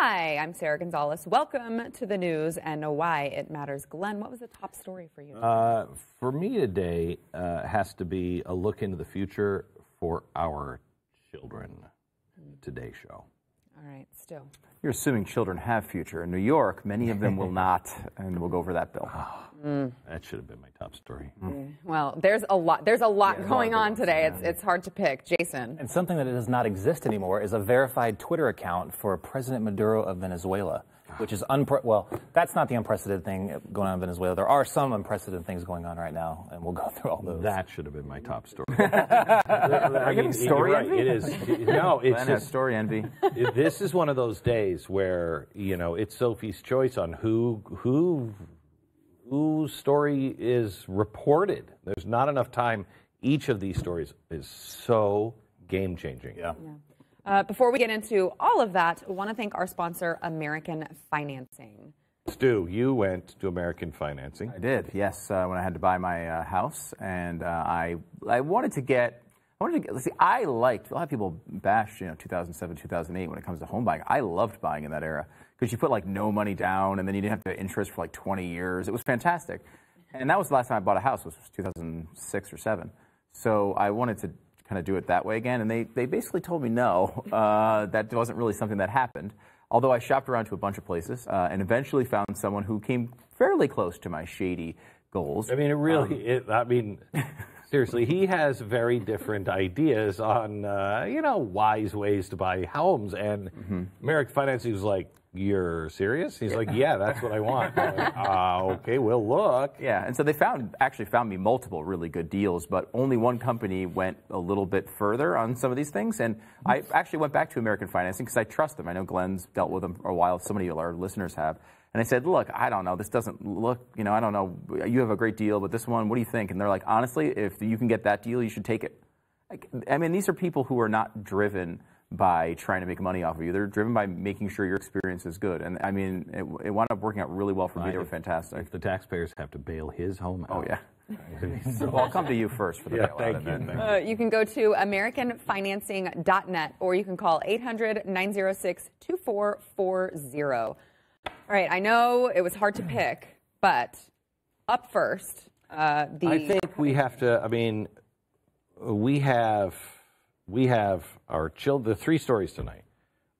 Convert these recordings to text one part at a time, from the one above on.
Hi, I'm Sarah Gonzalez. Welcome to the news and why it matters. Glenn, what was the top story for you? For me today, has to be a look into the future for our children. Today show. All right, Stu. You're assuming children have future. In New York, many of them will not, and we'll go over that bill. That should have been my top story. Well, there's a lot going on today. It's hard to pick. Jason. And something that does not exist anymore is a verified Twitter account for President Maduro of Venezuela, which is well, that's not the unprecedented thing going on in Venezuela. There are some unprecedented things going on right now, and we'll go through all those. That should have been my top story. Are you getting story envy? It is. No, it's just story envy. This is one of those days where, you know, it's Sophie's choice on whose story is reported. There's not enough time. Each of these stories is so game-changing. Yeah. Before we get into all of that, I want to thank our sponsor, American Financing. Stu, you went to American Financing. I did, yes, when I had to buy my house, and I wanted to get. See, I liked. A lot of people bash, 2007, 2008 when it comes to home buying. I loved buying in that era because you put like no money down, and then you didn't have to interest for like 20 years. It was fantastic, and that was the last time I bought a house. It was 2006 or 7. So I wanted to kind of do it that way again, and they basically told me no, that wasn't really something that happened. Although I shopped around to a bunch of places and eventually found someone who came fairly close to my shady goals. I mean, it really, seriously, he has very different ideas on, wise ways to buy homes, and American Financing was like, "You're serious?" He's like, "Yeah, that's what I want." Okay, we'll look. Yeah, and so they actually found me multiple really good deals, but only one company went a little bit further on some of these things. And I actually went back to American Financing because I trust them. I know Glenn's dealt with them for a while. So many of our listeners have. And I said, "Look, I don't know. This doesn't look, I don't know. You have a great deal, but this one, what do you think?" And they're like, "Honestly, if you can get that deal, you should take it." I mean, these are people who are not driven by trying to make money off of you. They're driven by making sure your experience is good. And I mean, it wound up working out really well for me. They were fantastic. If the taxpayers have to bail his home out. Oh, yeah. Well, I'll come to you first for the bailout. Thank you. You can go to AmericanFinancing.net or you can call 800-906-2440. All right, I know it was hard to pick, but up first, I think we have to, we have our children, the 3 stories tonight: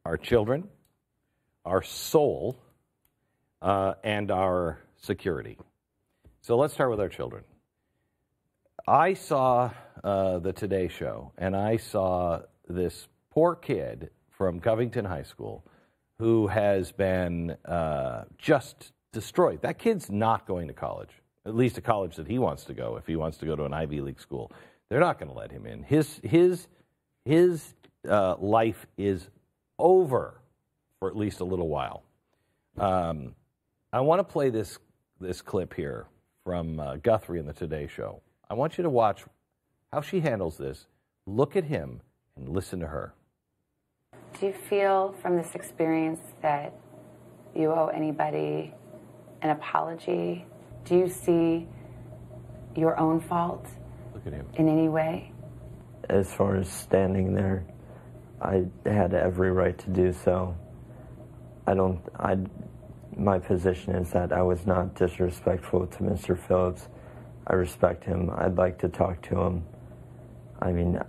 our children, our soul, and our security. So let's start with our children. I saw the Today Show, and I saw this poor kid from Covington High School who has been just destroyed. That kid's not going to college, at least a college that he wants to go. If he wants to go to an Ivy League school, they're not going to let him in. His life is over for at least a little while. I want to play this clip here from Guthrie in the Today Show. I want you to watch how she handles this. Look at him and listen to her. Do you feel from this experience that you owe anybody an apology? Do you see your own fault Look at him. in any way? As far as standing there, I had every right to do so. My position is that I was not disrespectful to Mr. Phillips. I respect him. I'd like to talk to him. I mean,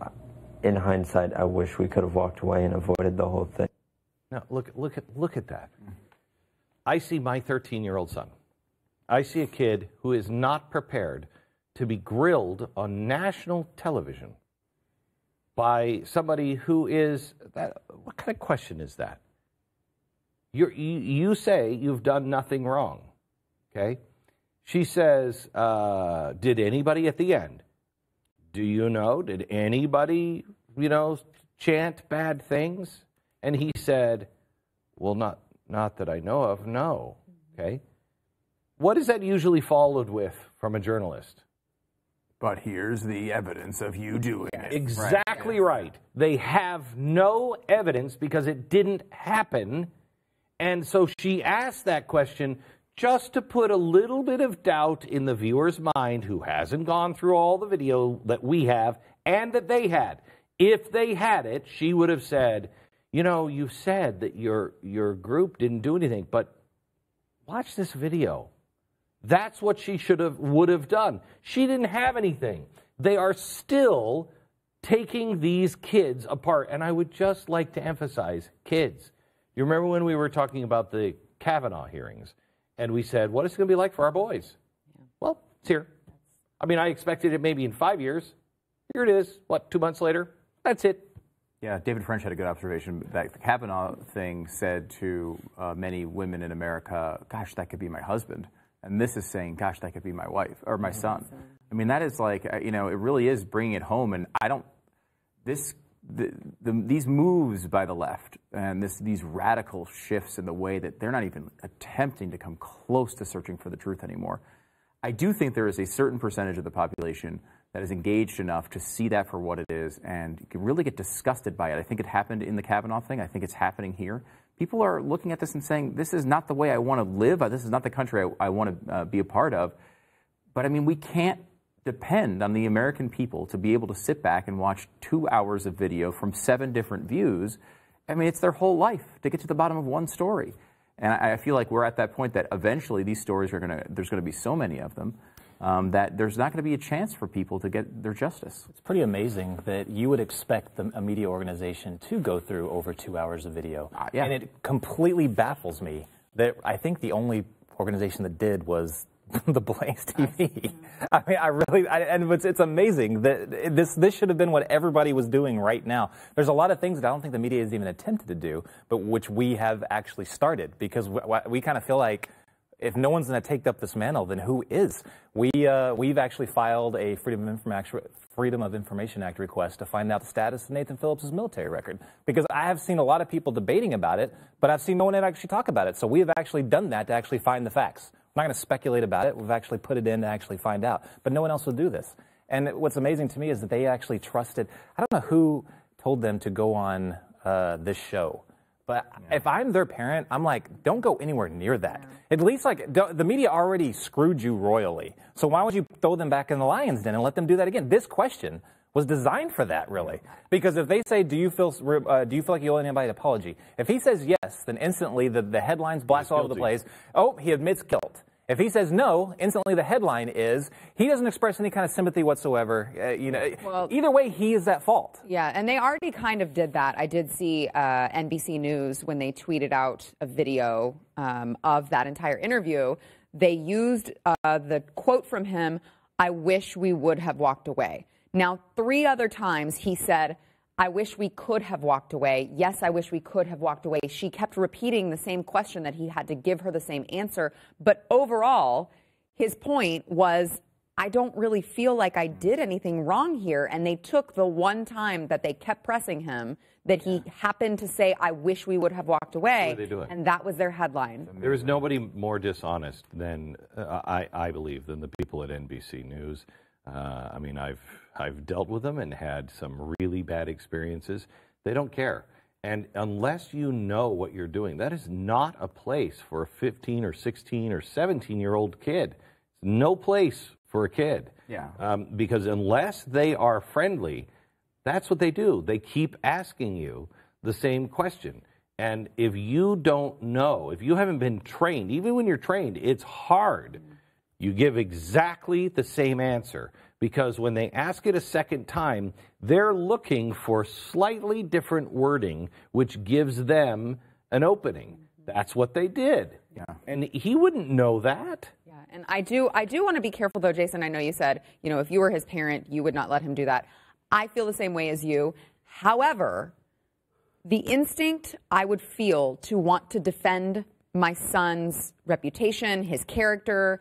in hindsight, I wish we could have walked away and avoided the whole thing. Now, look at that. I see my 13-year-old son. I see a kid who is not prepared to be grilled on national television by somebody who is that. What kind of question is that? You say you've done nothing wrong, okay? She says, did anybody at the end? Do you know? Did anybody, chant bad things? And he said, well, not that I know of, no, okay? What is that usually followed with from a journalist? But here's the evidence of you doing it. Exactly right. They have no evidence because it didn't happen. And so she asked that question just to put a little bit of doubt in the viewer's mind who hasn't gone through all the video that we have and that they had. If they had it, she would have said, you know, you said that your group didn't do anything, but watch this video. That's what she would have done. She didn't have anything. They are still taking these kids apart. And I would just like to emphasize, kids. You remember when we were talking about the Kavanaugh hearings, and we said, what is it going to be like for our boys? Yeah. Well, it's here. I mean, I expected it maybe in 5 years. Here it is. What, 2 months later? That's it. Yeah, David French had a good observation. That the Kavanaugh thing said to many women in America, gosh, that could be my husband. And this is saying, gosh, that could be my wife or my son. I mean, that is like, you know, it really is bringing it home. And I don't, these moves by the left and these radical shifts in the way that they're not even attempting to come close to searching for the truth anymore. I do think there is a certain percentage of the population that is engaged enough to see that for what it is and really get disgusted by it. I think it happened in the Kavanaugh thing. I think it's happening here. People are looking at this and saying, this is not the way I want to live. This is not the country I want to be a part of. But, I mean, we can't depend on the American people to be able to sit back and watch 2 hours of video from 7 different views. I mean, it's their whole life to get to the bottom of one story. And I feel like we're at that point that eventually these stories there's going to be so many of them that there's not going to be a chance for people to get their justice. It's pretty amazing that you would expect a media organization to go through over 2 hours of video. Yeah. And it completely baffles me that I think the only organization that did was the Blaze TV. I mean, and it's amazing that this should have been what everybody was doing right now. There's a lot of things that I don't think the media has even attempted to do, but which we have actually started, because we kind of feel like if no one's going to take up this mantle, then who is? We've actually filed a Freedom of Information Act request to find out the status of Nathan Phillips' military record, because I have seen a lot of people debating about it, but I've seen no one actually talk about it. So we have actually done that to actually find the facts. I'm not going to speculate about it. We've actually put it in to actually find out. But no one else will do this. And what's amazing to me is that they actually trusted. I don't know who told them to go on this show. But if I'm their parent, I'm like, don't go anywhere near that. At least, like, the media already screwed you royally. So why would you throw them back in the lion's den and let them do that again? This question was designed for that, really. Because if they say, do you feel like you owe anybody an apology? If he says yes, then instantly the headlines blast all over the place. Oh, he admits guilt. If he says no, instantly the headline is, he doesn't express any kind of sympathy whatsoever. Well, either way, he is at fault. Yeah, and they already kind of did that. I did see NBC News, when they tweeted out a video of that entire interview, they used the quote from him, "I wish we would have walked away." Now, 3 other times he said, "I wish we could have walked away. Yes, I wish we could have walked away." She kept repeating the same question, that he had to give her the same answer. But overall, his point was, I don't really feel like I did anything wrong here. And they took the one time that they kept pressing him, that he happened to say, "I wish we would have walked away." They do it. And that was their headline. There is nobody more dishonest than, I believe, than the people at NBC News. I mean, I've dealt with them and had some really bad experiences. They don't care. And unless you know what you're doing, that is not a place for a 15 or 16 or 17-year-old kid. No place for a kid. Yeah. Because unless they are friendly, that's what they do. They keep asking you the same question. And if you don't know, if you haven't been trained, even when you're trained, it's hard. You give exactly the same answer, because when they ask it a second time, they're looking for slightly different wording, which gives them an opening. That's what they did. Yeah. And he wouldn't know that. Yeah, and I do want to be careful, though, Jason. I know you said, if you were his parent, you would not let him do that. I feel the same way as you. However, the instinct I would feel to want to defend my son's reputation, his character,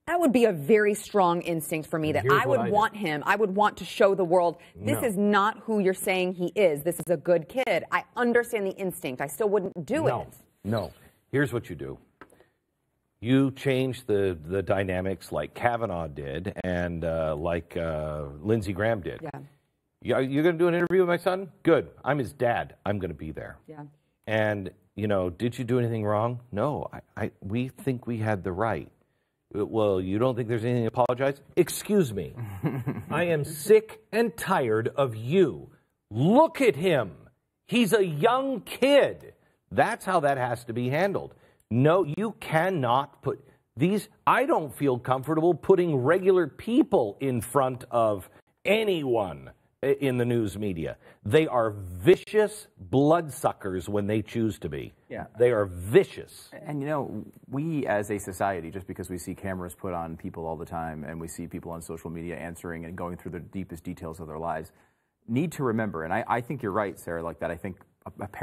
that would be a very strong instinct for me, that I would want to show the world, this is not who you're saying he is. This is a good kid. I understand the instinct. I still wouldn't do it. No. Here's what you do. You change the dynamics like Kavanaugh did and like Lindsey Graham did. Yeah. You're going to do an interview with my son? Good. I'm his dad. I'm going to be there. Yeah. And, did you do anything wrong? No. We think we had the right. Well, you don't think there's anything to apologize? Excuse me. I am sick and tired of you. Look at him. He's a young kid. That's how that has to be handled. No, you cannot put these. I don't feel comfortable putting regular people in front of anyone in the news media. They are vicious bloodsuckers when they choose to be. Yeah. They are vicious. And, you know, we as a society, just because we see cameras put on people all the time and we see people on social media answering and going through the deepest details of their lives, need to remember, and I think you're right, Sarah, like that. I think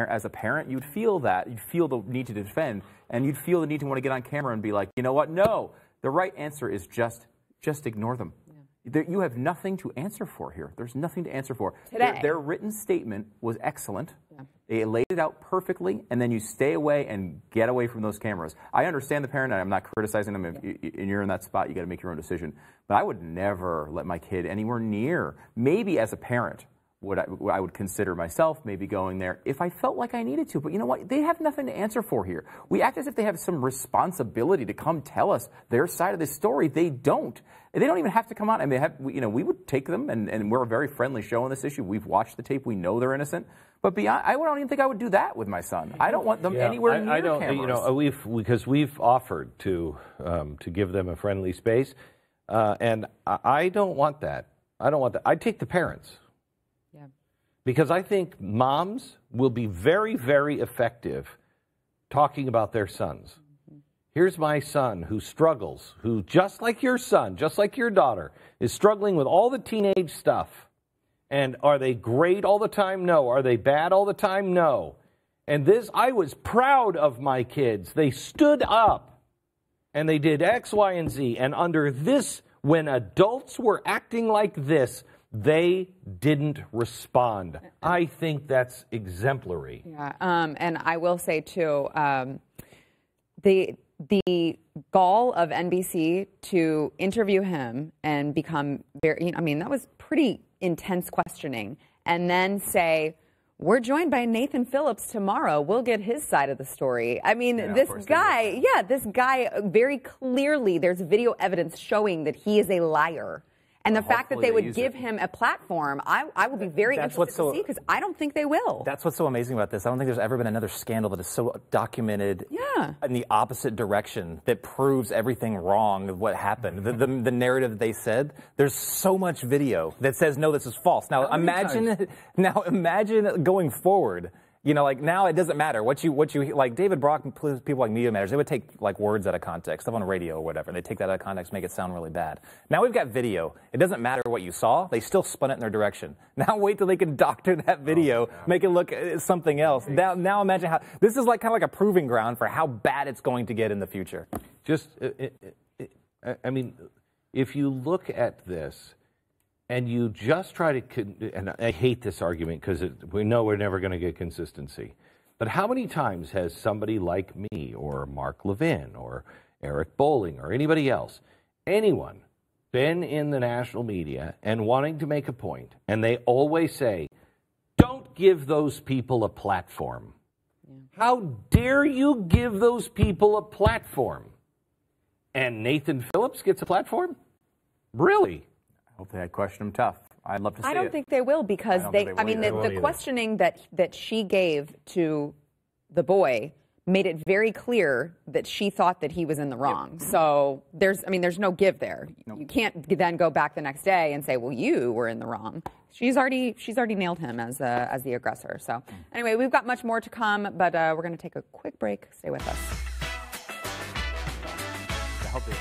as a parent, you'd feel that. You'd feel the need to defend, and you'd feel the need to want to get on camera and be like, you know what? No, the right answer is just ignore them. Yeah. You have nothing to answer for here. There's nothing to answer for. Today. Their written statement was excellent. Yeah. They laid it out perfectly, and then you stay away and get away from those cameras. I understand the parent, and I'm not criticizing them. If you're in that spot, you got to make your own decision. But I would never let my kid anywhere near, maybe as a parent, what I would consider myself maybe going there if I felt like I needed to. But you know what? They have nothing to answer for here. We act as if they have some responsibility to come tell us their side of the story. They don't. They don't even have to come out. I mean, we would take them, and we're a very friendly show on this issue. We've watched the tape. We know they're innocent. But beyond, I don't even think I would do that with my son. I don't want them anywhere near I don't, cameras. You know, because we've offered to give them a friendly space, and I don't want that. I don't want that. I take the parents. Because I think moms will be very, very effective talking about their sons. Mm-hmm. Here's my son who struggles, who just like your son, just like your daughter, is struggling with all the teenage stuff. And are they great all the time? No. Are they bad all the time? No. And this, I was proud of my kids. They stood up and they did X, Y, and Z. And under this, when adults were acting like this, they didn't respond. I think that's exemplary. Yeah, and I will say too, the gall of NBC to interview him and become very, I mean, that was pretty intense questioning, and then say, we're joined by Nathan Phillips tomorrow. We'll get his side of the story. I mean, this guy very clearly, there's video evidence showing that he is a liar. And the fact that they would give him a platform, I will be very interested to see, because I don't think they will. That's what's so amazing about this. I don't think there's ever been another scandal that is so documented in the opposite direction that proves everything wrong of what happened. The narrative that they said, there's so much video that says, no, this is false. Now imagine going forward. You know, like now it doesn't matter what you like. David Brock, people like Media Matters, they would take like words out of context, stuff on radio or whatever. They take that out of context, make it sound really bad. Now we've got video. It doesn't matter what you saw. They still spun it in their direction. Now wait till they can doctor that video, make it look something else. Now imagine how this is like kind of like a proving ground for how bad it's going to get in the future. I mean, if you look at this. And you just try to, and I hate this argument because we know we're never going to get consistency. But how many times has somebody like me or Mark Levin or Eric Bolling or anybody else, anyone, been in the national media and wanting to make a point, and they always say, don't give those people a platform. Yeah. How dare you give those people a platform? And Nathan Phillips gets a platform? Really? Hopefully I question him tough. I'd love to see it. I don't think they will, because the questioning that she gave to the boy made it very clear that she thought that he was in the wrong. Yep. So there's no give there. Nope. You can't then go back the next day and say, well, you were in the wrong. She's already nailed him as the aggressor. So anyway, we've got much more to come, but we're going to take a quick break. Stay with us. I hope they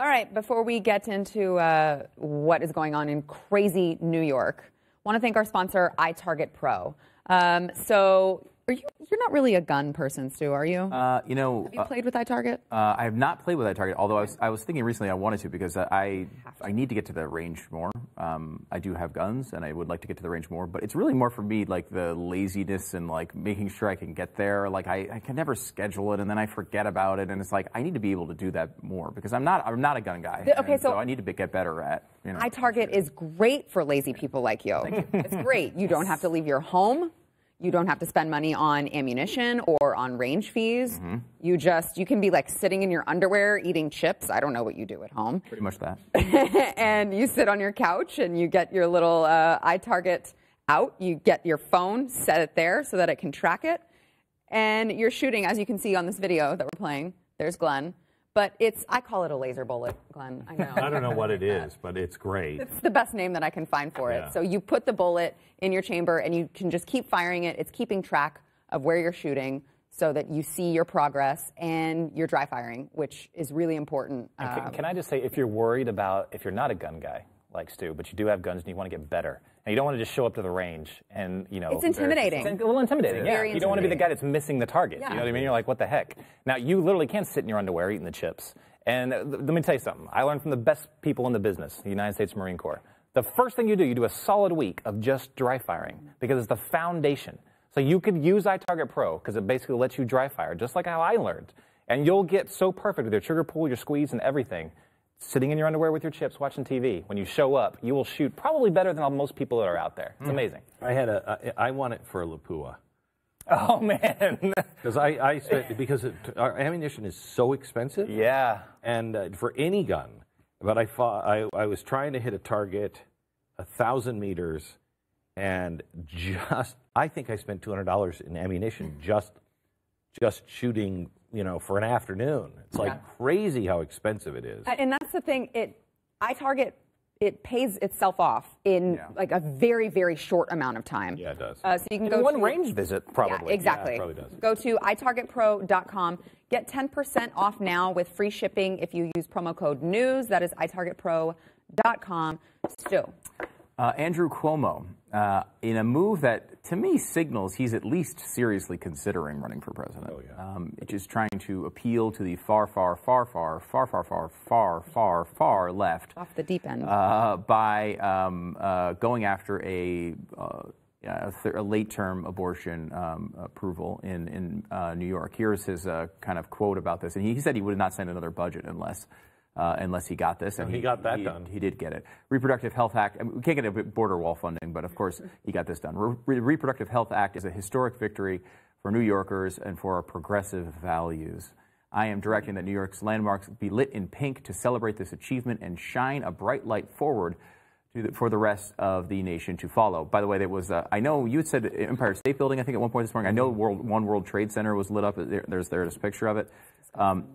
All right, before we get into what is going on in crazy New York, I want to thank our sponsor, iTarget Pro. So you're not really a gun person, Stu, are you? Have you played with iTarget? I have not played with iTarget, although I was thinking recently I wanted to because I need to get to the range more. I do have guns, and I would like to get to the range more, but it's really more for me like the laziness and like making sure I can get there. Like I can never schedule it, and then I forget about it, and it's like I need to be able to do that more because I'm not a gun guy. Okay, so I need to get better at. iTarget is great for lazy people like you. It's great. You don't have to leave your home. You don't have to spend money on ammunition or on range fees. Mm-hmm. You can be like sitting in your underwear eating chips. I don't know what you do at home. Pretty much that. And you sit on your couch and you get your little iTarget out. You get your phone, set it there so that it can track it. And you're shooting, as you can see on this video that we're playing. There's Glenn. But I call it a laser bullet, Glenn. I know. I don't know what it is, but it's great. It's the best name that I can find for it. So you put the bullet in your chamber and you can just keep firing it. It's keeping track of where you're shooting so that you see your progress and you're dry firing, which is really important. Can I just say, if you're worried about, if you're not a gun guy like Stu, but you do have guns and you want to get better, and you don't want to just show up to the range and, It's intimidating. It's a little intimidating, yeah. You don't want to be the guy that's missing the target. Yeah. You know what I mean? You're like, what the heck? Now, you literally can sit in your underwear eating the chips. And let me tell you something. I learned from the best people in the business, the United States Marine Corps. The first thing you do a solid week of just dry firing because it's the foundation. So you could use iTarget Pro because it basically lets you dry fire, just like how I learned. And you'll get so perfect with your trigger pull, your squeeze, and everything. Sitting in your underwear with your chips, watching TV. When you show up, you will shoot probably better than most people that are out there. It's amazing. I want it for a Lapua. Oh man! Because because our ammunition is so expensive. Yeah. And for any gun, but I was trying to hit a target 1,000 meters, and I think I spent $200 in ammunition just shooting. For an afternoon. It's like crazy how expensive it is. And that's the thing. iTarget, it pays itself off in like a very, very short amount of time. Yeah, it does. So you can go one range visit, probably. Yeah, exactly. Yeah, it probably does. Go to itargetpro.com. Get 10% off now with free shipping if you use promo code NEWS. That is itargetpro.com. Stu. Andrew Cuomo, in a move that, to me, signals he's at least seriously considering running for president. Oh, yeah. Just trying to appeal to the far left. Off the deep end. By going after a late-term abortion approval in New York. Here's his kind of quote about this. And he said he would not sign another budget unless he got this. And he got that done. He did get it. Reproductive Health Act, I mean, we can't get a border wall funding, but of course he got this done. Reproductive Health Act is a historic victory for New Yorkers and for our progressive values. I am directing that New York's landmarks be lit in pink to celebrate this achievement and shine a bright light forward for the rest of the nation to follow. By the way, there was, I know you had said Empire State Building, I think at one point this morning. I know One World Trade Center was lit up. There's a picture of it.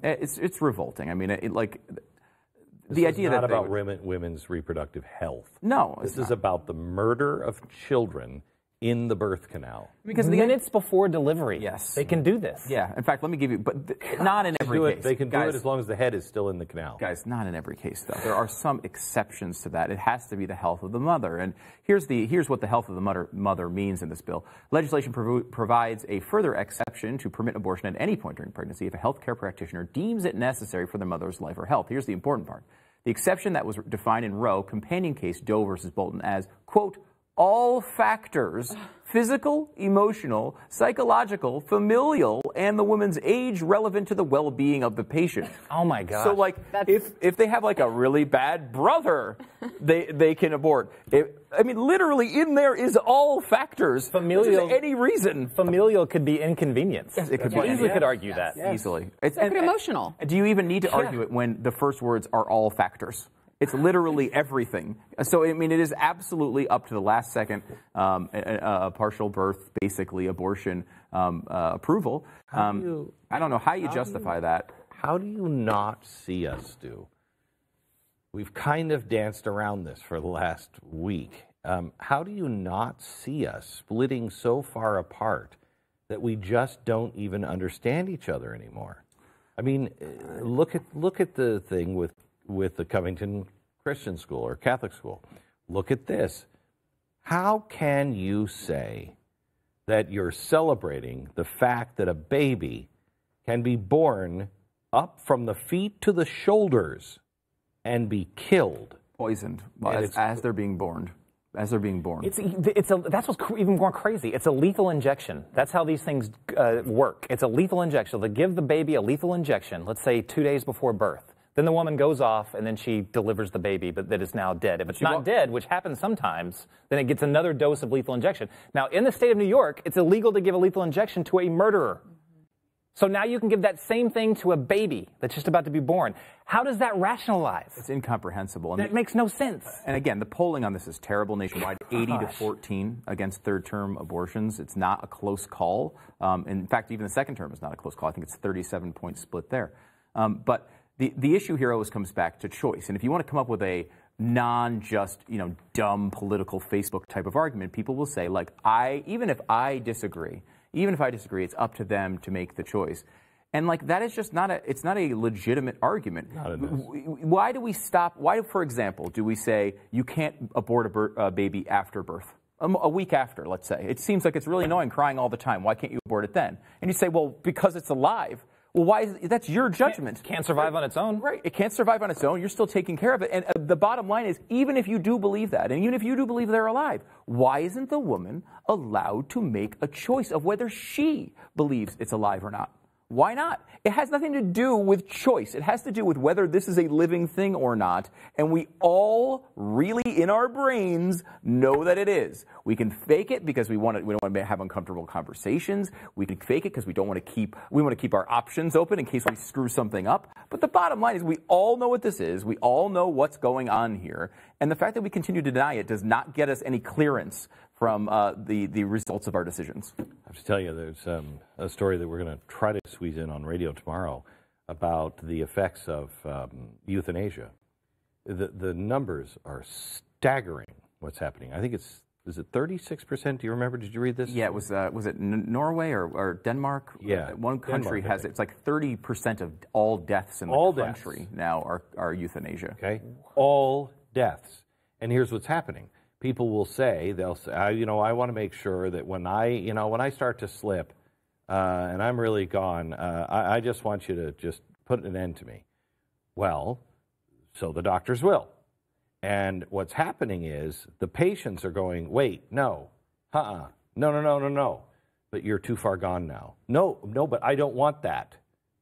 It's revolting. I mean, the idea that that about women's reproductive health. No, this is about the murder of children in the birth canal. Because minutes before delivery, yes, they can do this. Yeah, in fact, let me give you, but not in every case. They can do it as long as the head is still in the canal. Guys, not in every case, though. There are some exceptions to that. It has to be the health of the mother. And here's what the health of the mother means in this bill. Legislation provides a further exception to permit abortion at any point during pregnancy if a healthcare practitioner deems it necessary for the mother's life or health. Here's the important part. The exception that was defined in Roe, companion case Doe versus Bolton, as, quote, all factors, physical, emotional, psychological, familial, and the woman's age relevant to the well-being of the patient. Oh my God! So, like, if they have like a really bad brother, they can abort. Literally, in there is all factors. Familial, any reason. Familial could be inconvenience. Yes, it could be. Easily could argue that. Yes. Easily. It's emotional. Do you even need to argue it when the first words are all factors? It's literally everything. So, I mean, it is absolutely up to the last second a partial birth, basically abortion approval. I don't know how you justify that. How do you not see us, Stu? We've kind of danced around this for the last week. How do you not see us splitting so far apart that we just don't even understand each other anymore? I mean, look at the thing with with the Covington Christian school or Catholic school. Look at this. How can you say that you're celebrating the fact that a baby can be born up from the feet to the shoulders and be killed? Poisoned as they're being born. As they're being born. That's what's even more crazy. It's a lethal injection. That's how these things work. It's a lethal injection. They give the baby a lethal injection, let's say 2 days before birth. Then the woman goes off and then she delivers the baby, but that is now dead. If it's not dead, which happens sometimes, then it gets another dose of lethal injection. Now, in the state of New York, it's illegal to give a lethal injection to a murderer. So now you can give that same thing to a baby that's just about to be born. How does that rationalize? It's incomprehensible. That makes no sense. And again, the polling on this is terrible nationwide, 80 to 14 against third-term abortions. It's not a close call. In fact, even the second term is not a close call. I think it's a 37-point split there. But the issue here always comes back to choice. And if you want to come up with a non-just, dumb political Facebook type of argument, people will say, like, even if I disagree, it's up to them to make the choice. And like that is just not a legitimate argument. Why do we stop? Why, for example, do we say you can't abort a baby after birth? A week after, let's say. It seems like it's really annoying crying all the time. Why can't you abort it then? And you say, well, because it's alive. Well, why? That's your judgment. Can't survive on its own. Right. It can't survive on its own. You're still taking care of it. And the bottom line is, even if you do believe that, and even if you do believe they're alive, why isn't the woman allowed to make a choice of whether she believes it's alive or not? Why not? It has nothing to do with choice. It has to do with whether this is a living thing or not. And we all really, in our brains, know that it is. We can fake it because we don't want to have uncomfortable conversations. We can fake it because we want to keep our options open in case we screw something up. But the bottom line is we all know what this is. We all know what's going on here. And the fact that we continue to deny it does not get us any clearance from the results of our decisions. I have to tell you, there's a story that we're going to try to squeeze in on radio tomorrow about the effects of euthanasia. The numbers are staggering, what's happening. I think is it 36%? Do you remember? Did you read this? Yeah, was it Norway or Denmark? Yeah. One country has it. It's like 30% of all deaths in the country now are euthanasia. Okay. All deaths. And here's what's happening. People will say, they'll say, I want to make sure that when I start to slip and I'm really gone, I just want you to just put an end to me. Well, so the doctors will. And what's happening is the patients are going, wait, no, no. But you're too far gone now. No, but I don't want that.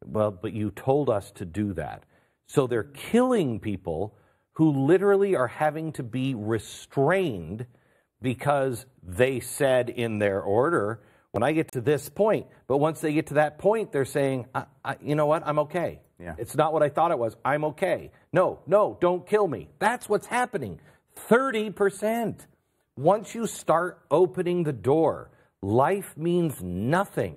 Well, but you told us to do that. So they're killing people who literally are having to be restrained because they said in their order, when I get to this point, but once they get to that point, they're saying, you know what, I'm okay. Yeah. It's not what I thought it was. I'm okay. No, don't kill me. That's what's happening. 30%. Once you start opening the door, life means nothing.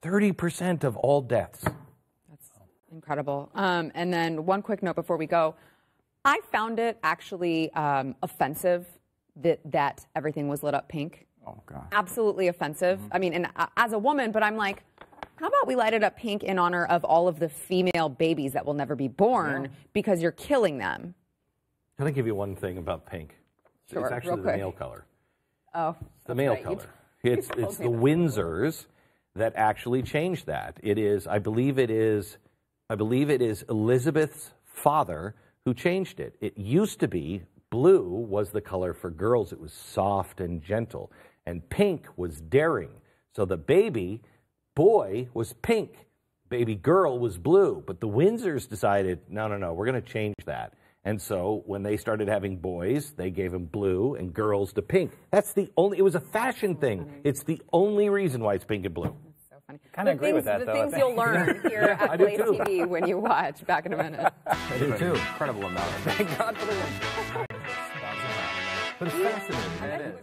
30% of all deaths. That's incredible. And then one quick note before we go. I found it actually offensive that everything was lit up pink. Oh, God. Absolutely offensive. I mean, and as a woman, but I'm like, how about we light it up pink in honor of all of the female babies that will never be born because you're killing them? Can I give you one thing about pink? Sure, it's actually the male color. Oh, the male color. It's the Windsors that actually changed that. It is, I believe it is Elizabeth's father who changed it. It used to be blue was the color for girls. It was soft and gentle. And pink was daring. So the baby boy was pink. Baby girl was blue. But the Windsors decided, no, we're going to change that. And so when they started having boys, they gave them blue and girls to pink. It was a fashion thing. It's the only reason why it's pink and blue. Kind of agree with that, the though. things you'll learn here at Play TV when you watch. Back in a minute. I do too. Incredible amount. Thank God for the But it's fascinating. It is.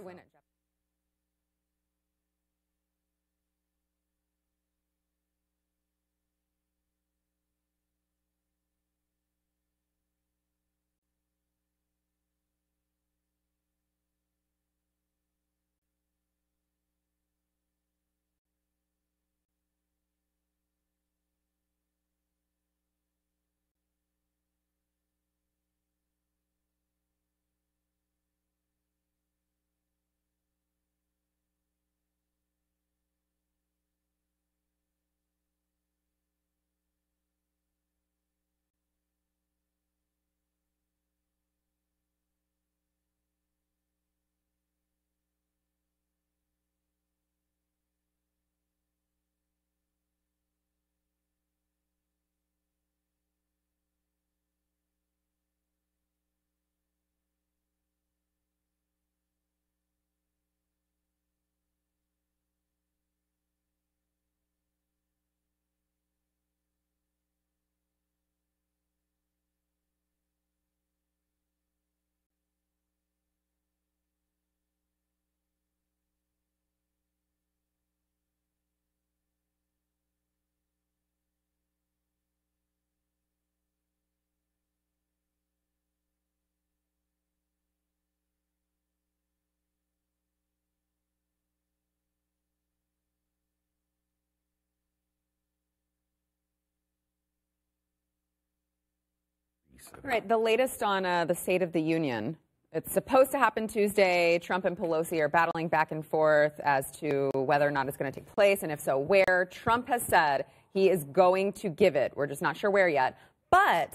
All right, the latest on the State of the Union. It's supposed to happen Tuesday. Trump and Pelosi are battling back and forth as to whether or not it's going to take place, and if so, where. Trump has said he is going to give it. We're just not sure where yet. But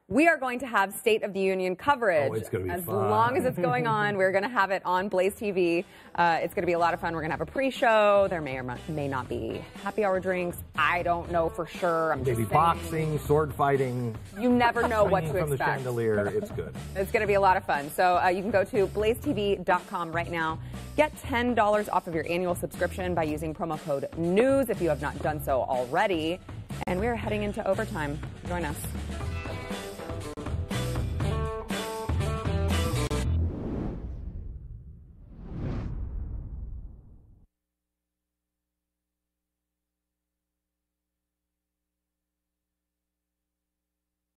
we are going to have State of the Union coverage. Oh, it's going to be as fun. long as it's going on. We're going to have it on Blaze TV. It's going to be a lot of fun. We're going to have a pre-show. There may or may not be happy hour drinks. I don't know for sure. Maybe boxing, sword fighting. You never know what to from expect. the chandelier. It's good. It's going to be a lot of fun. So you can go to blazetv.com right now. Get $10 off of your annual subscription by using promo code NEWS if you have not done so already. And we are heading into overtime. Join us.